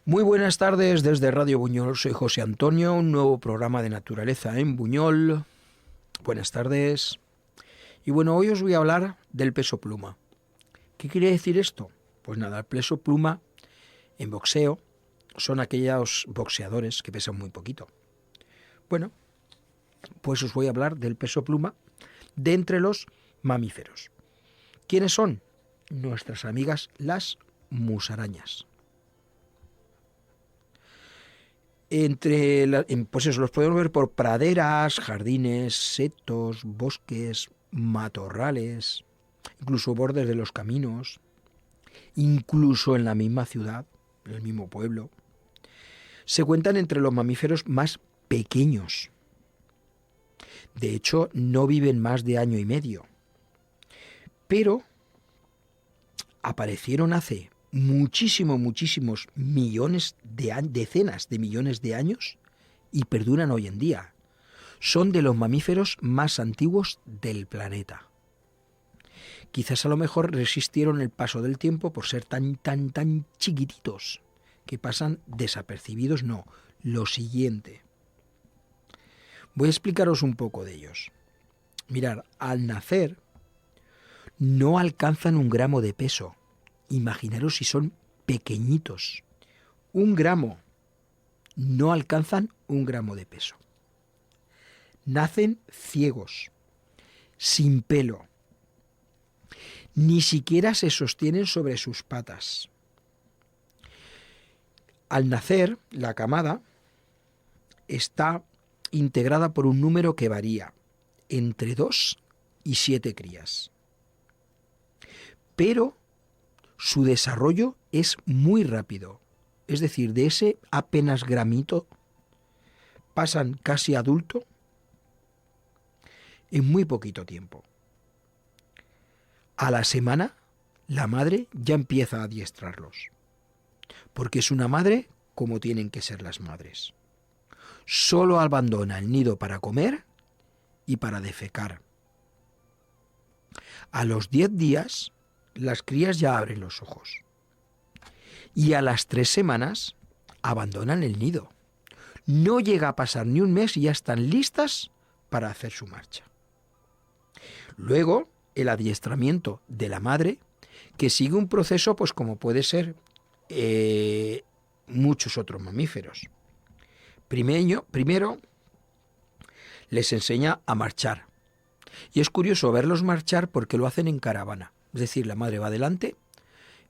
Muy buenas tardes desde Radio Buñol, soy José Antonio, un nuevo programa de naturaleza en Buñol. Buenas tardes. Y bueno, hoy os voy a hablar del peso pluma. ¿Qué quiere decir esto? Pues nada, el peso pluma en boxeo son aquellos boxeadores que pesan muy poquito. Bueno, pues os voy a hablar del peso pluma de entre los mamíferos. ¿Quiénes son? Nuestras amigas las musarañas. Pues eso, los podemos ver por praderas, jardines, setos, bosques, matorrales, incluso bordes de los caminos, incluso en la misma ciudad, en el mismo pueblo. Se cuentan entre los mamíferos más pequeños. De hecho, no viven más de año y medio. Pero aparecieron hace muchísimos millones decenas de millones de años y perduran hoy en día. Son de los mamíferos más antiguos del planeta. Quizás a lo mejor resistieron el paso del tiempo por ser tan chiquititos que pasan desapercibidos. No, lo siguiente. Voy a explicaros un poco de ellos. Mirad, al nacer no alcanzan 1 gramo de peso. Imaginaros si son pequeñitos. 1 gramo. No alcanzan 1 gramo de peso. Nacen ciegos, sin pelo. Ni siquiera se sostienen sobre sus patas. Al nacer, la camada está integrada por un número que varía entre 2 y 7 crías. Pero su desarrollo es muy rápido. Es decir, de ese apenas gramito pasan casi a adulto en muy poquito tiempo. A la semana, la madre ya empieza a adiestrarlos. Porque es una madre como tienen que ser las madres. Solo abandona el nido para comer y para defecar. A los 10 días, las crías ya abren los ojos. Y a las 3 semanas abandonan el nido. No llega a pasar ni un mes y ya están listas para hacer su marcha. Luego, el adiestramiento de la madre, que sigue un proceso pues como puede ser muchos otros mamíferos. Primero les enseña a marchar. Y es curioso verlos marchar porque lo hacen en caravana. Es decir, la madre va adelante,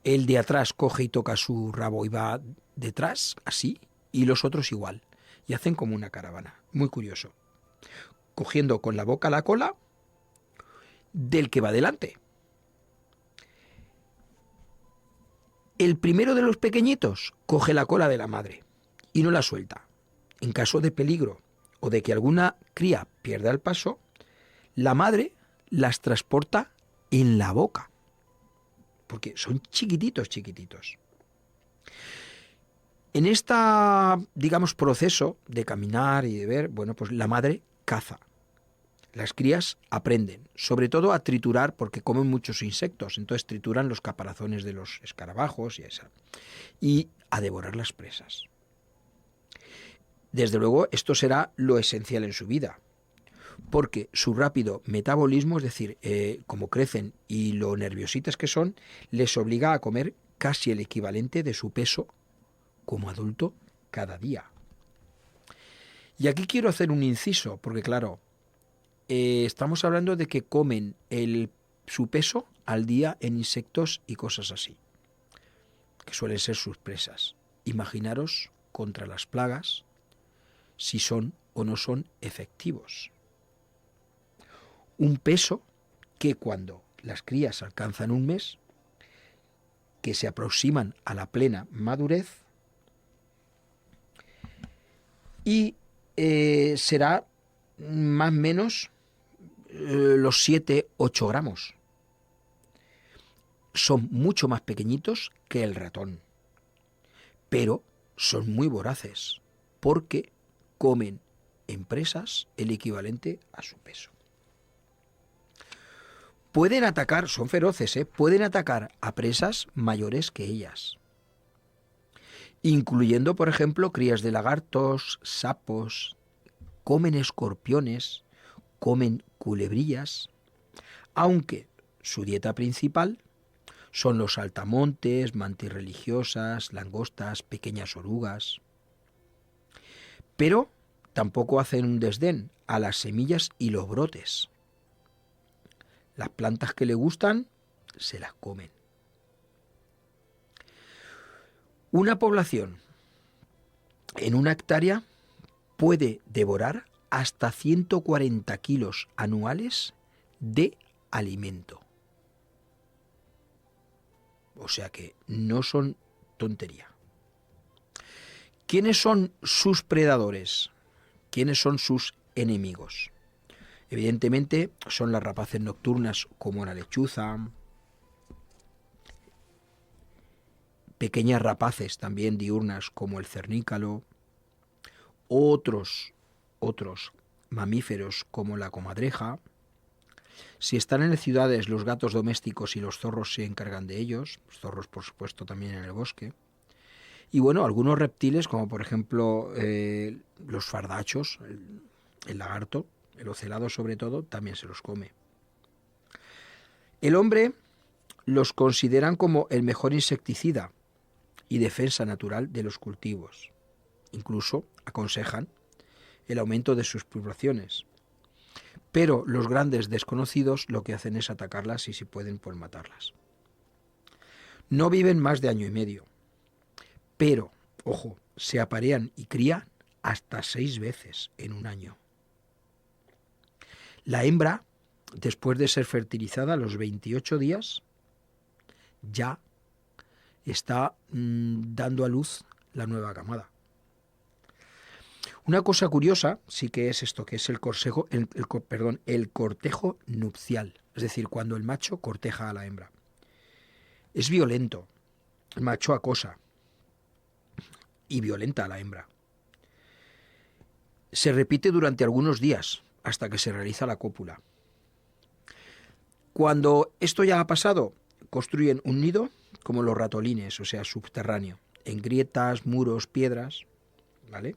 el de atrás coge y toca su rabo y va detrás, así, y los otros igual. Y hacen como una caravana. Muy curioso. Cogiendo con la boca la cola del que va adelante. El primero de los pequeñitos coge la cola de la madre y no la suelta. En caso de peligro o de que alguna cría pierda el paso, la madre las transporta en la boca, porque son chiquititos. En esta, proceso de caminar y de ver, pues la madre caza. Las crías aprenden, sobre todo a triturar, porque comen muchos insectos, entonces trituran los caparazones de los escarabajos y a devorar las presas. Desde luego, esto será lo esencial en su vida, porque su rápido metabolismo, es decir, como crecen y lo nerviositas que son, les obliga a comer casi el equivalente de su peso como adulto cada día. Y aquí quiero hacer un inciso, porque claro, estamos hablando de que comen su peso al día en insectos y cosas así, que suelen ser sus presas. Imaginaros contra las plagas si son o no son efectivos. Un peso que cuando las crías alcanzan 1 mes, que se aproximan a la plena madurez, y será más o menos los 7-8 gramos. Son mucho más pequeñitos que el ratón, pero son muy voraces, porque comen en presas el equivalente a su peso. Pueden atacar, son feroces, pueden atacar a presas mayores que ellas. incluyendo, por ejemplo, crías de lagartos, sapos, comen escorpiones, comen culebrillas, aunque su dieta principal son los saltamontes, mantis religiosas, langostas, pequeñas orugas. Pero tampoco hacen un desdén a las semillas y los brotes. Las plantas que le gustan se las comen. Una población en una hectárea puede devorar hasta 140 kilos anuales de alimento. O sea que no son tontería. ¿Quiénes son sus predadores? ¿Quiénes son sus enemigos? Evidentemente son las rapaces nocturnas como la lechuza, pequeñas rapaces también diurnas como el cernícalo, otros mamíferos como la comadreja. Si están en las ciudades, los gatos domésticos y los zorros se encargan de ellos, los zorros por supuesto también en el bosque. Y bueno, algunos reptiles como por ejemplo los fardachos, el lagarto, el ocelado sobre todo, también se los come. El hombre los consideran como el mejor insecticida y defensa natural de los cultivos. Incluso aconsejan el aumento de sus poblaciones. Pero los grandes desconocidos lo que hacen es atacarlas y si pueden, pues matarlas. No viven más de año y medio. Pero, ojo, se aparean y crían hasta 6 veces en un año. La hembra, después de ser fertilizada a los 28 días, ya está dando a luz la nueva camada. Una cosa curiosa sí que es esto, que es el cortejo nupcial, es decir, cuando el macho corteja a la hembra. Es violento, el macho acosa y violenta a la hembra. Se repite durante algunos días hasta que se realiza la cópula. Cuando esto ya ha pasado, construyen un nido como los ratolines, o sea, subterráneo, en grietas, muros, piedras, ¿vale?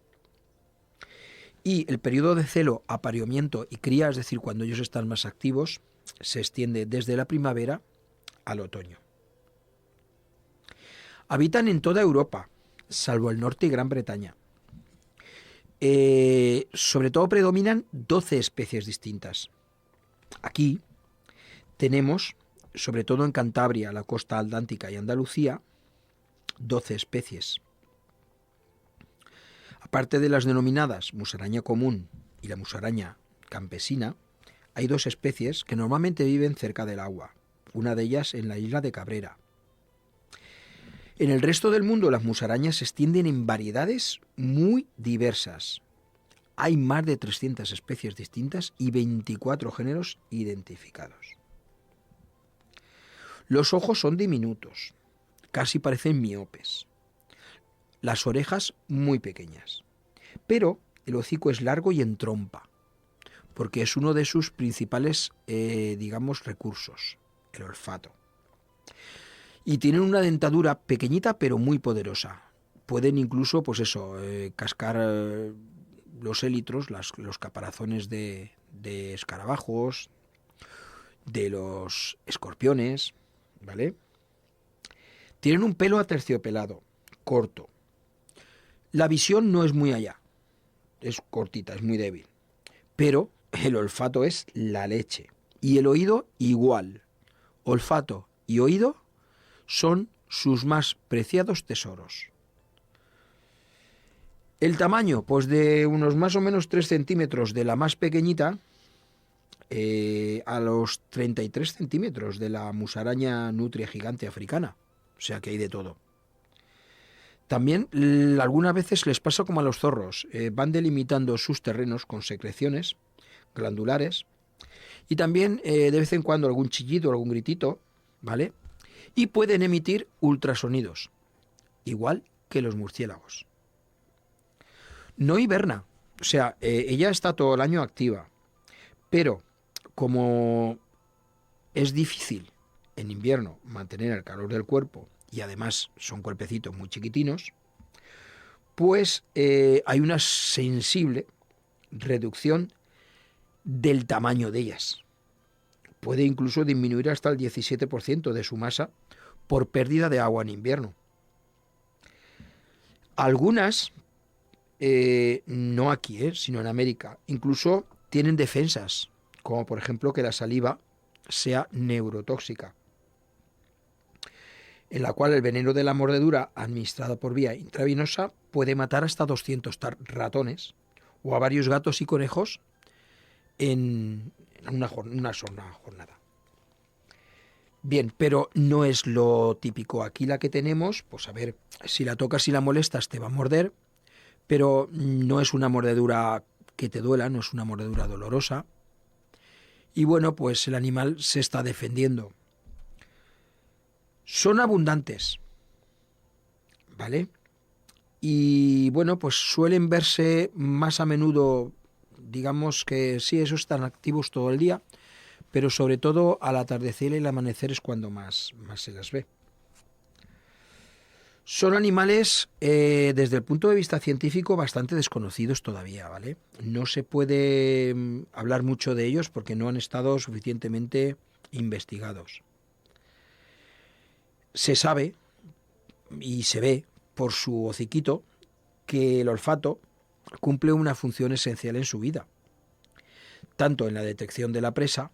Y el periodo de celo, apareamiento y cría, es decir, cuando ellos están más activos, se extiende desde la primavera al otoño. Habitan en toda Europa, salvo el norte y Gran Bretaña. Sobre todo predominan 12 especies distintas. Aquí tenemos, sobre todo en Cantabria, la costa atlántica y Andalucía, 12 especies. Aparte de las denominadas musaraña común y la musaraña campesina, hay 2 especies que normalmente viven cerca del agua, una de ellas en la isla de Cabrera. En el resto del mundo las musarañas se extienden en variedades muy diversas. Hay más de 300 especies distintas y 24 géneros identificados. Los ojos son diminutos, casi parecen miopes. Las orejas muy pequeñas, pero el hocico es largo y en trompa, porque es uno de sus principales, recursos, el olfato. Y tienen una dentadura pequeñita pero muy poderosa. Pueden incluso, cascar los élitros, los caparazones de escarabajos, de los escorpiones, ¿vale? Tienen un pelo aterciopelado, corto. La visión no es muy allá, es cortita, es muy débil. Pero el olfato es la leche. Y el oído igual. Olfato y oído son sus más preciados tesoros. El tamaño, pues de unos más o menos 3 centímetros de la más pequeñita a los 33 centímetros de la musaraña nutria gigante africana. O sea que hay de todo. También algunas veces les pasa como a los zorros, van delimitando sus terrenos con secreciones glandulares y también de vez en cuando algún chillido, algún gritito, ¿vale? Y pueden emitir ultrasonidos, igual que los murciélagos. No hiberna, o sea, ella está todo el año activa, pero como es difícil en invierno mantener el calor del cuerpo y además son cuerpecitos muy chiquitinos, pues hay una sensible reducción del tamaño de ellas. Puede incluso disminuir hasta el 17% de su masa por pérdida de agua en invierno. Algunas, no aquí, sino en América, incluso tienen defensas, como por ejemplo que la saliva sea neurotóxica, en la cual el veneno de la mordedura administrada por vía intravenosa puede matar hasta 200 ratones o a varios gatos y conejos en una sola jornada. Bien, pero no es lo típico. Aquí la que tenemos, pues a ver, si la tocas y la molestas te va a morder, pero no es una mordedura que te duela, no es una mordedura dolorosa. Y bueno, pues el animal se está defendiendo. Son abundantes, ¿vale? Y bueno, pues suelen verse más a menudo, digamos que sí, esos están activos todo el día, pero sobre todo al atardecer y el amanecer es cuando más se las ve. Son animales, desde el punto de vista científico, bastante desconocidos todavía, ¿vale? No se puede hablar mucho de ellos porque no han estado suficientemente investigados. Se sabe y se ve por su hociquito que el olfato cumple una función esencial en su vida, tanto en la detección de la presa,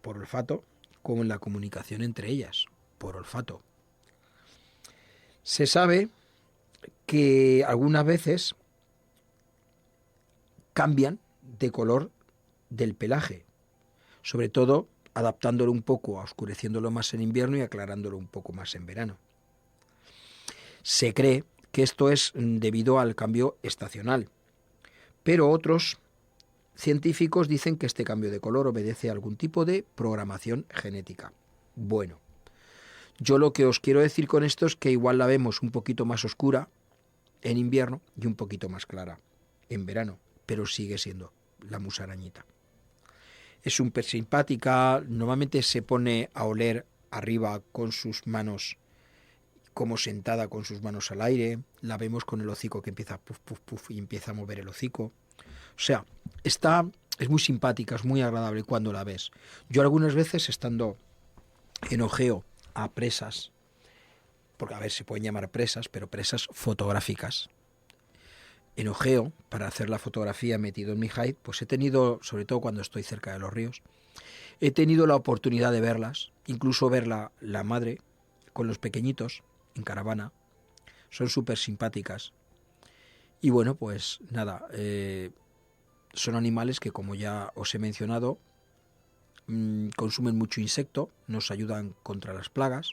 por olfato, como en la comunicación entre ellas, por olfato. Se sabe que algunas veces cambian de color del pelaje, sobre todo adaptándolo un poco, oscureciéndolo más en invierno y aclarándolo un poco más en verano. Se cree que esto es debido al cambio estacional, pero otros científicos dicen que este cambio de color obedece a algún tipo de programación genética. Bueno, yo lo que os quiero decir con esto es que igual la vemos un poquito más oscura en invierno y un poquito más clara en verano, pero sigue siendo la musarañita. Es súper simpática, normalmente se pone a oler arriba con sus manos, como sentada con sus manos al aire, la vemos con el hocico que empieza puf, puf, puf y empieza a mover el hocico. O sea, es muy simpática, es muy agradable cuando la ves. Yo algunas veces estando en ojeo a presas, porque a ver, se pueden llamar presas, pero presas fotográficas, en ojeo para hacer la fotografía metido en mi hide, pues he tenido, sobre todo cuando estoy cerca de los ríos, he tenido la oportunidad de verlas, incluso ver la madre con los pequeñitos en caravana. Son súper simpáticas. Y bueno, pues nada, son animales que, como ya os he mencionado, consumen mucho insecto, nos ayudan contra las plagas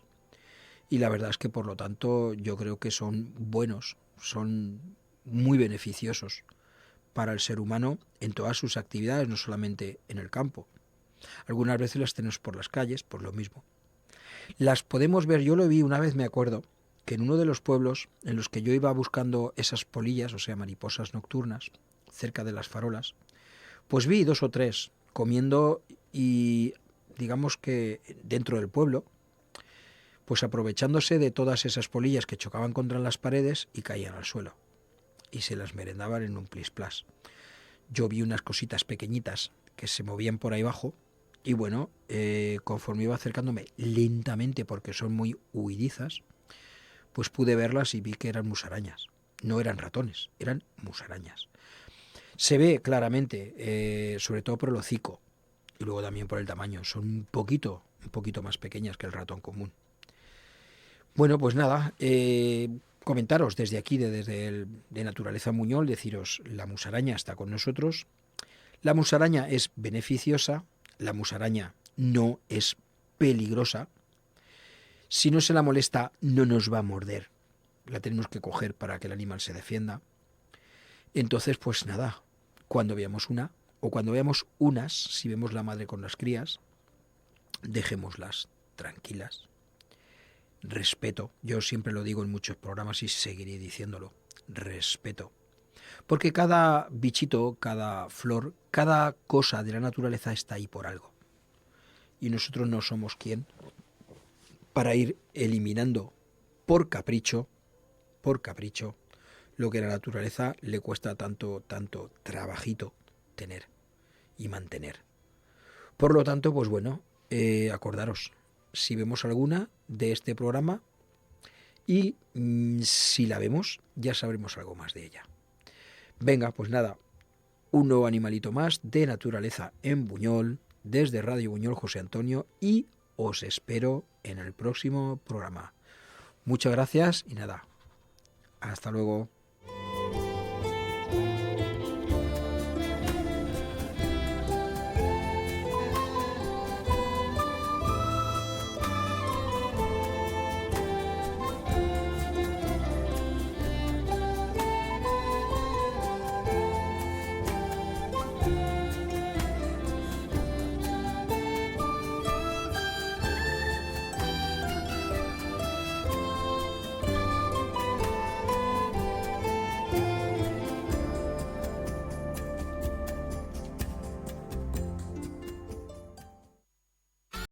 y la verdad es que por lo tanto yo creo que son buenos, son muy beneficiosos para el ser humano en todas sus actividades, no solamente en el campo. Algunas veces las tenemos por las calles, por lo mismo. Las podemos ver, yo lo vi una vez, me acuerdo, que en uno de los pueblos en los que yo iba buscando esas polillas, o sea, mariposas nocturnas, cerca de las farolas, pues vi 2 o 3 comiendo y digamos que dentro del pueblo, pues aprovechándose de todas esas polillas que chocaban contra las paredes y caían al suelo. Y se las merendaban en un plis-plas. Yo vi unas cositas pequeñitas que se movían por ahí abajo y bueno, conforme iba acercándome lentamente porque son muy huidizas, pues pude verlas y vi que eran musarañas. No eran ratones, eran musarañas. Se ve claramente, sobre todo por el hocico y luego también por el tamaño. Son un poquito más pequeñas que el ratón común. Bueno, pues nada, comentaros desde aquí, de Naturaleza Muñol, deciros, la musaraña está con nosotros. La musaraña es beneficiosa, la musaraña no es peligrosa. Si no se la molesta, no nos va a morder. La tenemos que coger para que el animal se defienda. Entonces, pues nada, cuando veamos una, o cuando veamos unas, si vemos la madre con las crías, dejémoslas tranquilas. Respeto, yo siempre lo digo en muchos programas y seguiré diciéndolo, respeto. Porque cada bichito, cada flor, cada cosa de la naturaleza está ahí por algo. Y nosotros no somos quien para ir eliminando por capricho, lo que la naturaleza le cuesta tanto trabajito tener y mantener. Por lo tanto, pues bueno, acordaros, si vemos alguna de este programa y si la vemos, ya sabremos algo más de ella. Venga, pues nada, un nuevo animalito más de naturaleza en Buñol, desde Radio Buñol José Antonio, y os espero en el próximo programa. Muchas gracias y nada, hasta luego.